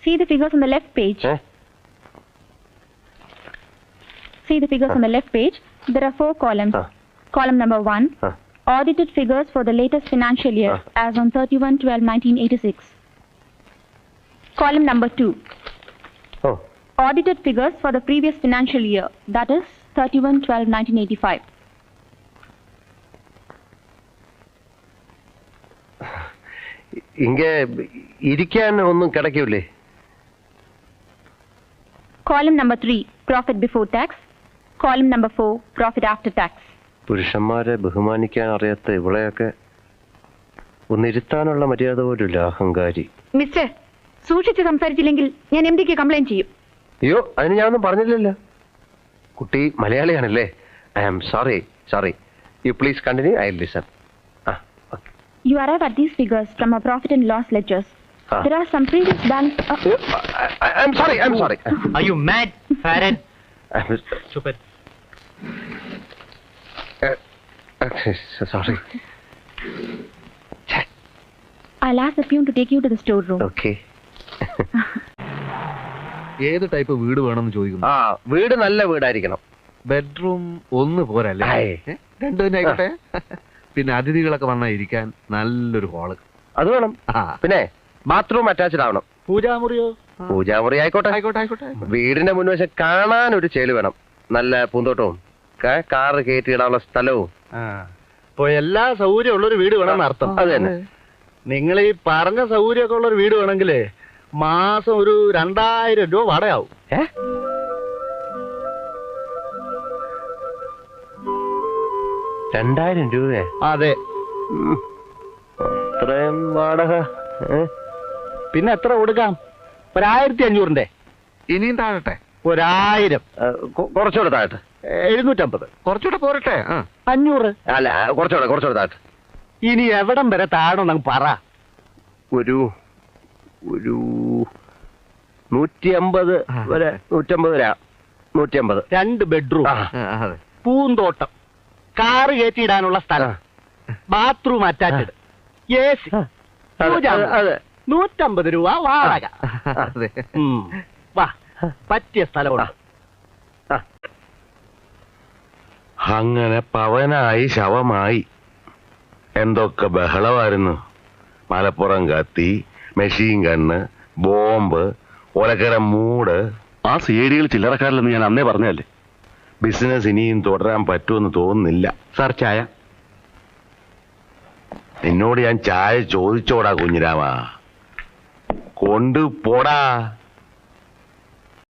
See the figures on the left page. See the figures on the left page. There are 4 columns. Column number 1, audited figures for the latest financial year as on 31/12/1986. Column number 2, audited figures for the previous financial year, that is 31/12/1985. ഇങ്ങേ ഇരിക്കാൻ ഒന്നും കിടക്കൂലേ? Column number 3, profit before tax. Column number 4, profit after tax. പുരുഷന്മാരെ ബഹുമാനിക്കാൻ അറിയാത്ത ഇവളെയൊക്കെ ഒന്നിരുത്താനുള്ള മര്യാദ പോലുമില്ല, അഹങ്കാരി. Mister, സൂക്ഷിച്ച് സംസാരിച്ചില്ലെങ്കിൽ ഞാൻ MD-ക്ക് കംപ്ലൈന്റ് ചെയ്യും. അയ്യോ, അതിന് ഞാനൊന്നും പറഞ്ഞില്ലല്ലോ. കുട്ടി മലയാളിയാണല്ലേ? I am sorry. You please continue, I will listen. You arrive at these figures from our profit and loss ledgers. There are some previous banks. I'm sorry. Are you mad, Farad? Stupid. Sorry. I'll ask the peon to take you to the storeroom. Okay. ഏത് type വീട് വേണമെന്ന് ചോദിക്കുന്നു. വീട് നല്ല വീടായിരിക്കണം. Bedroom ഒന്ന് പോരല്ലേ? രണ്ടു തന്നെ ആയിക്കോട്ടെ. പിന്നെ അതിഥികളൊക്കെ വന്നാൽ ഇരിക്കാൻ നല്ലൊരു ഹാള് അത് വേണം. പിന്നെ ബാത്റൂം അറ്റാച്ച്ഡ് ആവണം. പൂജാമുറിയോ? പൂജാമുറി ആയിക്കോട്ടെ. വീടിന്റെ മുൻവശം കാണാൻ ഒരു ചേല് വേണം. നല്ല പൂന്തോട്ടവും കാറ് കയറ്റിയിടാനുള്ള സ്ഥലവും. അപ്പൊ എല്ലാ സൗകര്യം ഉള്ളൊരു വീട് വേണമെന്ന് അർത്ഥം. അത് തന്നെ. നിങ്ങൾ ഈ പറഞ്ഞ സൗകര്യമൊക്കെ ഉള്ളൊരു വീട് വേണമെങ്കിലേ മാസം ഒരു 2000 രൂപ വാടകയാവും. 2000 രൂപ? അതെ. അത്രയും വാടക? പിന്നെ എത്ര കൊടുക്കാം? 1500. ഇനിയും താഴട്ടെ? 1000. കുറച്ചുകൂടെ താഴട്ടെ. 750. കുറച്ചുകൂടെ പോരട്ടെ? 500. അല്ല, കുറച്ചുകൂടെ താഴട്ടെ. ഇനി എവിടം വരെ താഴണം പറ. ഒരു 150 വരെ. 150. 2 ബെഡ്റൂം, പൂന്തോട്ടം, കാറ് കയറ്റിയിടാനുള്ള സ്ഥലം, ബാത്റൂം അറ്റാച്ച്ഡ്, AC, 150 രൂപ വാടക. വാ, പറ്റിയ സ്ഥലമാണ്. അങ്ങനെ പവനായി ശവമായി. എന്തൊക്കെ ബഹളമായിരുന്നു. മലപ്പുറം കത്തി, മെഷീൻ ഗണ്ണ്, ബോംബ്, ഒലക്കര മൂട്. ആ CID-കൾ ചില്ലറക്കാരില്ലെന്ന് ഞാൻ അന്നേ പറഞ്ഞല്ലേ. ബിസിനസ് ഇനിയും തുടരാൻ പറ്റുമെന്ന് തോന്നുന്നില്ല. സാർ ചായ? നിന്നോട് ഞാൻ ചായ ചോദിച്ചോടാ കുഞ്ഞിരാമ, കൊണ്ടുപോടാ.